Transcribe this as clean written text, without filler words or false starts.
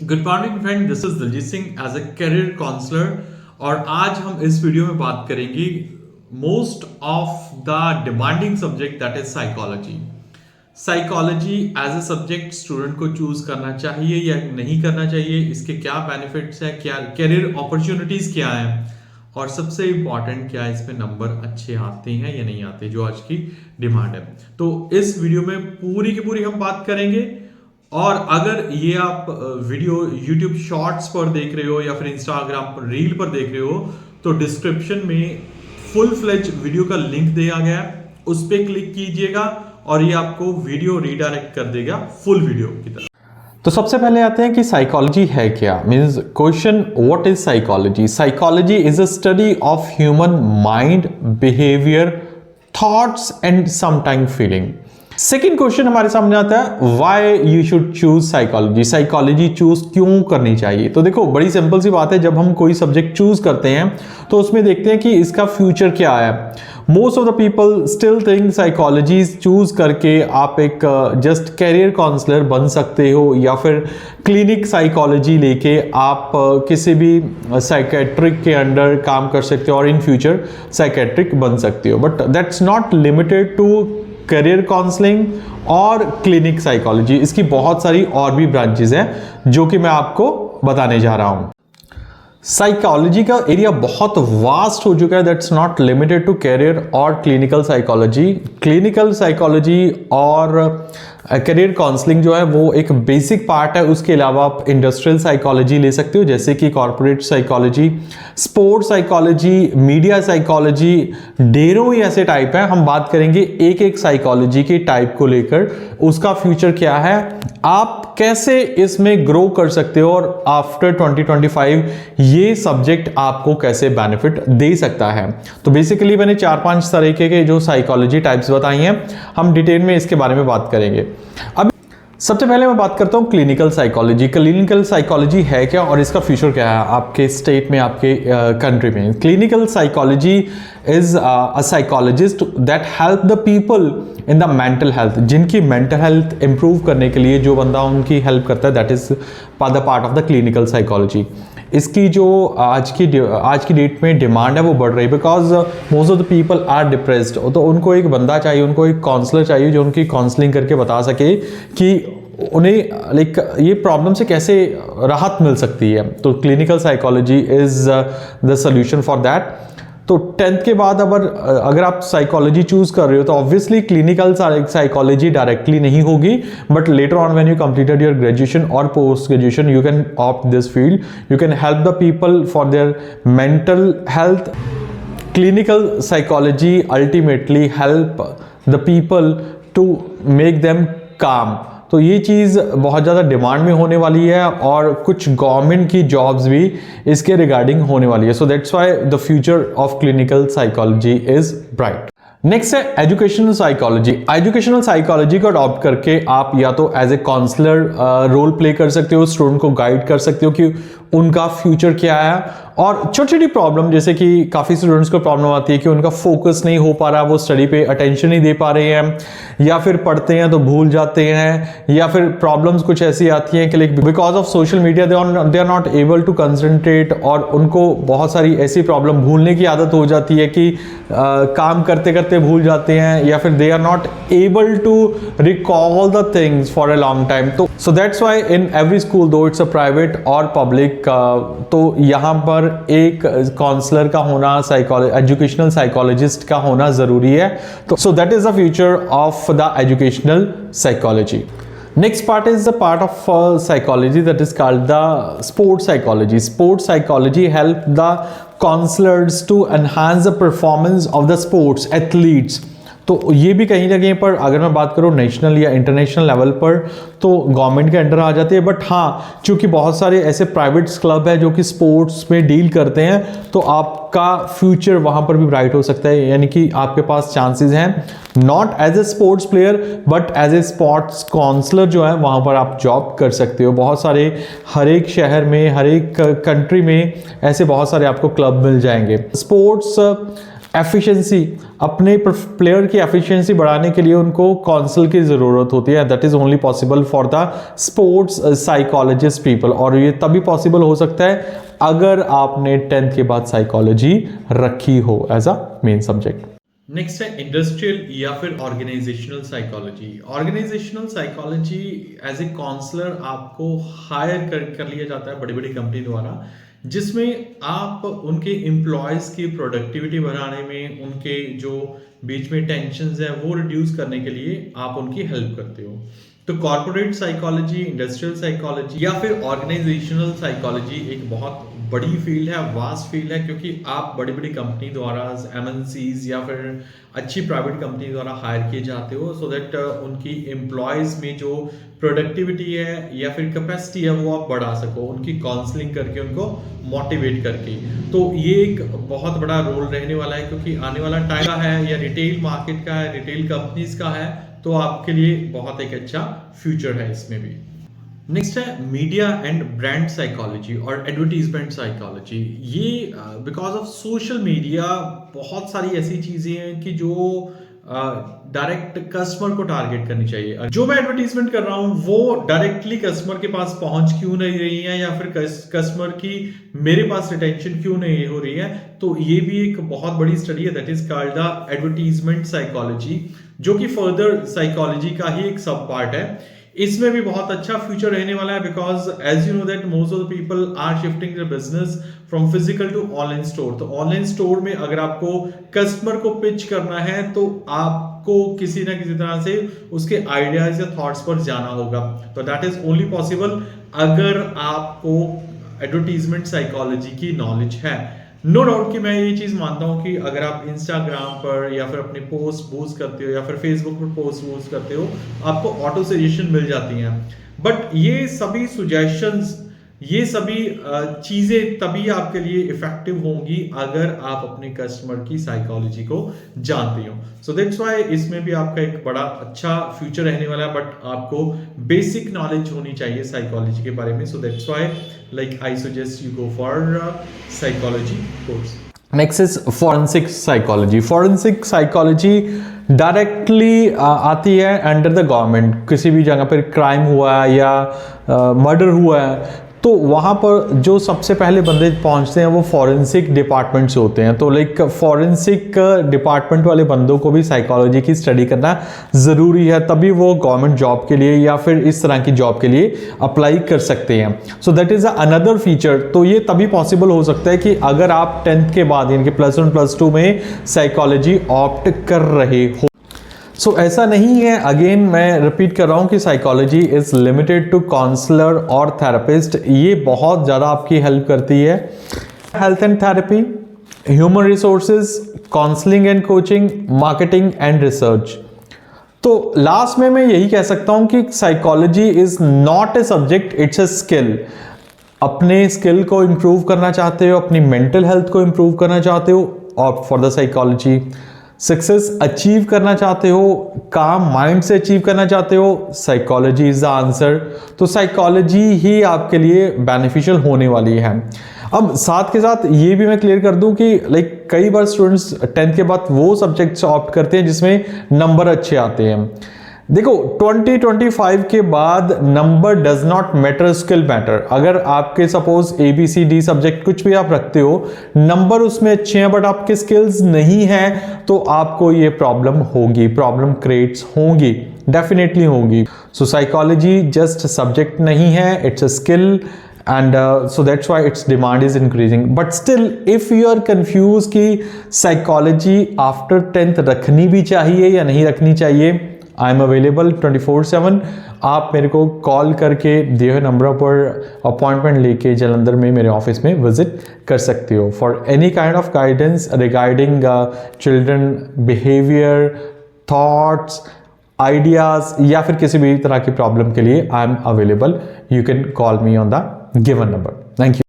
Good morning friend, this is Diljit Singh as a career counsellor. और आज हम इस वीडियो में बात करेंगे most of the demanding subject that is psychology. Psychology as a subject student को चूज करना चाहिए या नहीं करना चाहिए, इसके क्या बेनिफिट्स है, क्या करियर अपॉर्चुनिटीज क्या है, और सबसे इंपॉर्टेंट क्या है इसमें नंबर अच्छे आते हैं या नहीं आते, जो आज की डिमांड है। तो इस वीडियो में पूरी की पूरी हम बात करेंगे। और अगर ये आप वीडियो YouTube शॉर्ट्स पर देख रहे हो या फिर इंस्टाग्राम पर रील पर देख रहे हो, तो डिस्क्रिप्शन में फुल फ्लेज वीडियो का लिंक दिया गया है, उस पर क्लिक कीजिएगा और ये आपको वीडियो रीडायरेक्ट कर देगा फुल वीडियो की तरफ। तो सबसे पहले आते हैं कि साइकोलॉजी है क्या। Means question, what is psychology? Psychology is a study of human mind, behaviour, thoughts and sometime feeling. Second question हमारे सामने आता है, why you should choose psychology? Psychology choose क्यों करनी चाहिए? तो देखो, बड़ी सिंपल सी बात है, जब हम कोई सब्जेक्ट चूज करते हैं तो उसमें देखते हैं कि इसका फ्यूचर क्या है। Most of the people still think psychology choose करके आप एक जस्ट कैरियर काउंसलर बन सकते हो, या फिर क्लिनिक साइकोलॉजी लेके आप किसी भी साइकेट्रिक के अंडर काम कर सकते हो और इन फ्यूचर साइकेट्रिक बन सकते हो। But that's not limited to career counselling और क्लिनिक साइकोलॉजी। इसकी बहुत सारी और भी ब्रांचेस हैं जो कि मैं आपको बताने जा रहा हूं। साइकोलॉजी का एरिया बहुत वास्ट हो चुका है, that's not limited to career और क्लिनिकल साइकोलॉजी। क्लिनिकल साइकोलॉजी और करियर काउंसलिंग जो है वो एक बेसिक पार्ट है। उसके अलावा आप इंडस्ट्रियल साइकोलॉजी ले सकते हो, जैसे कि corporate psychology, sports psychology, media psychology, ढेरों ही ऐसे टाइप हैं। हम बात करेंगे एक एक साइकोलॉजी के टाइप को लेकर, उसका फ्यूचर क्या है, आप कैसे इसमें ग्रो कर सकते हो, और आफ्टर 2025 ये सब्जेक्ट आपको कैसे बेनिफिट दे सकता है। तो बेसिकली मैंने 4-5 तरीके के जो साइकोलॉजी टाइप्स बताई हैं, हम डिटेल में इसके बारे में बात करेंगे। अब सबसे पहले मैं बात करता हूं क्लिनिकल साइकोलॉजी। क्लिनिकल साइकोलॉजी है क्या और इसका फ्यूचर क्या है आपके स्टेट में, आपके कंट्री में? Clinical psychology is a psychologist that help the people in the mental health. जिनकी मेंटल हेल्थ इंप्रूव करने के लिए जो बंदा उनकी हेल्प करता है, that is the part of the clinical psychology. इसकी जो आज की डेट में डिमांड है वो बढ़ रही है, because most of the people are depressed. तो उनको एक बंदा चाहिए, उनको एक काउंसलर चाहिए जो उनकी काउंसलिंग करके बता सके कि उन्हें लाइक ये प्रॉब्लम से कैसे राहत मिल सकती है। तो clinical psychology is the solution for that. तो 10th के बाद अगर आप साइकोलॉजी चूज कर रहे हो तो ऑब्वियसली क्लिनिकल साइकोलॉजी डायरेक्टली नहीं होगी, but later on when you completed your graduation और post graduation you can opt this field. You can help the people for their mental health. Clinical psychology ultimately help the people to make them calm. तो ये चीज़ बहुत ज़्यादा demand में होने वाली है और कुछ गवर्नमेंट की जॉब्स भी इसके रिगार्डिंग होने वाली है। So that's why the future of clinical psychology is bright. Next है एजुकेशनल साइकोलॉजी। एजुकेशनल साइकोलॉजी को अडॉप्ट करके आप या तो as a counsellor role play कर सकते हो, स्टूडेंट को गाइड कर सकते हो कि उनका फ्यूचर क्या है। और छोटी छोटी प्रॉब्लम, जैसे कि काफ़ी स्टूडेंट्स को प्रॉब्लम आती है कि उनका फोकस नहीं हो पा रहा, वो स्टडी पे अटेंशन नहीं दे पा रहे हैं, या फिर पढ़ते हैं तो भूल जाते हैं, या फिर प्रॉब्लम्स कुछ ऐसी आती हैं कि like because of social media they are not able to concentrate, और उनको बहुत सारी ऐसी प्रॉब्लम, भूलने की आदत हो जाती है कि काम करते करते भूल जाते हैं, या फिर they are not able to recall the things for a long time. तो so that's why in every school, though it's a private और पब्लिक, तो यहाँ पर एक काउंसलर का होना, एजुकेशनल साइकोलॉजिस्ट का होना जरूरी है। तो so that is the future of the educational psychology. Next part is the part of psychology that is called the sports psychology. Sports psychology help the counselors to enhance the performance of the sports athletes. तो ये भी कहीं ना कहीं पर अगर मैं बात करूँ नेशनल या इंटरनेशनल लेवल पर तो गवर्नमेंट के अंडर आ जाती है। बट हाँ, चूंकि बहुत सारे ऐसे प्राइवेट क्लब है जो कि स्पोर्ट्स में डील करते हैं, तो आपका फ्यूचर वहाँ पर भी ब्राइट हो सकता है। यानी कि आपके पास चांसेस हैं, not as a sports player but as a sports counsellor जो है वहाँ पर आप जॉब कर सकते हो। बहुत सारे, हर एक शहर में, हर एक कंट्री में ऐसे बहुत सारे आपको क्लब मिल जाएंगे। स्पोर्ट्स एफिशिएंसी, अपने प्लेयर की एफिशिएंसी बढ़ाने के लिए उनको काउंसिल की ज़रूरत होती है. That is only possible for the sports psychologist people. और ये तभी पॉसिबल हो सकता है अगर आपने 10th के बाद साइकोलॉजी रखी हो as a main subject. Next है इंडस्ट्रियल या फिर organisational psychology. Organisational psychology as a counsellor आपको हायर कर लिया जाता है बड़ी बड़ी कंपनी द्वारा, जिसमें आप उनके एम्प्लॉयज़ की प्रोडक्टिविटी बढ़ाने में, उनके जो बीच में टेंशन्स है वो रिड्यूस करने के लिए आप उनकी हेल्प करते हो. तो कॉर्पोरेट साइकोलॉजी, इंडस्ट्रियल साइकोलॉजी या फिर ऑर्गेनाइजेशनल साइकोलॉजी एक बहुत बड़ी फील्ड है, वास्ट फील्ड है, क्योंकि आप बड़ी बड़ी कंपनी द्वारा, एमएनसीज या फिर अच्छी प्राइवेट कंपनी द्वारा हायर किए जाते हो सो दैट उनकी एम्प्लॉयज़ में जो प्रोडक्टिविटी है या फिर कैपेसिटी है वो आप बढ़ा सको, उनकी काउंसलिंग करके, उनको मोटिवेट करके. तो ये एक बहुत बड़ा रोल रहने वाला है, क्योंकि आने वाला टाइम का है या रिटेल मार्केट का है, रिटेल कंपनीज का है, तो आपके लिए बहुत एक अच्छा फ्यूचर है इसमें भी. नेक्स्ट है मीडिया एंड ब्रांड साइकोलॉजी और एडवर्टीजमेंट साइकोलॉजी. ये बिकॉज ऑफ सोशल मीडिया बहुत सारी ऐसी चीजें हैं कि जो डायरेक्ट कस्टमर को टारगेट करनी चाहिए. जो मैं एडवर्टीजमेंट कर रहा हूं वो डायरेक्टली कस्टमर के पास पहुंच क्यों नहीं रही है, या फिर कस्टमर की मेरे पास रिटेंशन क्यों नहीं हो रही है. तो ये भी एक बहुत बड़ी स्टडी है, that is called the advertisement psychology, जो कि फर्दर साइकोलॉजी का ही एक सब पार्ट है. इसमें भी बहुत अच्छा फ्यूचर रहने वाला है, because as you know that most of the people are shifting their business from physical to online store. तो ऑनलाइन स्टोर में अगर आपको कस्टमर को पिच करना है तो आपको किसी ना किसी तरह से उसके आइडियाज या थॉट्स पर जाना होगा. तो दैट इज ओनली पॉसिबल अगर आपको एडवर्टीजमेंट साइकोलॉजी की नॉलेज है. नो डाउट कि मैं ये चीज मानता हूं कि अगर आप इंस्टाग्राम पर या फिर अपने पोस्ट बूस्ट करते हो या फिर फेसबुक पर पोस्ट बूस्ट करते हो, आपको ऑटो सजेशन मिल जाती हैं. बट ये सभी सुजेशंस, ये सभी चीजें तभी आपके लिए इफेक्टिव होंगी अगर आप अपने कस्टमर की साइकोलॉजी को जानते हो. सो दैट्स व्हाई इसमें भी आपका एक बड़ा अच्छा फ्यूचर रहने वाला है, बट आपको बेसिक नॉलेज होनी चाहिए साइकोलॉजी के बारे में. सो that's why like I suggest you go for psychology course. Next is forensic psychology. Forensic psychology directly आती है अंडर द गवर्नमेंट. किसी भी जगह पर क्राइम हुआ है या मर्डर हुआ है तो वहाँ पर जो सबसे पहले बंदे पहुँचते हैं वो फॉरेंसिक डिपार्टमेंट से होते हैं. तो लाइक फॉरेंसिक डिपार्टमेंट वाले बंदों को भी साइकोलॉजी की स्टडी करना ज़रूरी है, तभी वो गवर्नमेंट जॉब के लिए या फिर इस तरह की जॉब के लिए अप्लाई कर सकते हैं. So that is another feature. तो ये तभी पॉसिबल हो सकता है कि अगर आप 10th के बाद यानी कि +1 +2 में साइकोलॉजी ऑप्ट कर रहे हो. सो ऐसा नहीं है, अगेन मैं रिपीट कर रहा हूँ कि psychology is limited to counsellor और थेरेपिस्ट. ये बहुत ज़्यादा आपकी हेल्प करती है. Health and therapy, human resources, counselling and coaching, marketing and research. तो लास्ट में मैं यही कह सकता हूँ कि psychology is not a subject, it's a skill. अपने स्किल को इम्प्रूव करना चाहते हो, अपनी मेंटल हेल्थ को इम्प्रूव करना चाहते हो, opt for the psychology. Success achieve करना चाहते हो, काम माइंड से अचीव करना चाहते हो, साइकोलॉजी इज द आंसर. तो साइकोलॉजी ही आपके लिए बेनिफिशियल होने वाली है. अब साथ के साथ ये भी मैं क्लियर कर दूं कि लाइक कई बार स्टूडेंट्स 10th के बाद वो सब्जेक्ट्स ऑप्ट करते हैं जिसमें नंबर अच्छे आते हैं. देखो 2025 के बाद number does not matter, skill matter. अगर आपके सपोज ABCD सब्जेक्ट कुछ भी आप रखते हो, नंबर उसमें अच्छे हैं बट आपके स्किल्स नहीं हैं, तो आपको ये प्रॉब्लम होगी, प्रॉब्लम क्रिएट्स होंगी, डेफिनेटली होगी. सो साइकोलॉजी जस्ट सब्जेक्ट नहीं है, it's a skill and so that's why its demand is increasing. But still if you are confused कि psychology after 10th रखनी भी चाहिए या नहीं रखनी चाहिए, आई एम अवेलेबल 24/7. आप मेरे को कॉल करके दिए हुए नंबरों पर अपॉइंटमेंट लेके जलंधर में मेरे ऑफिस में विजिट कर सकते हो for any kind of guidance regarding children behaviour, thoughts, ideas या फिर किसी भी तरह की प्रॉब्लम के लिए I am available. You can call me on the given number. Thank you.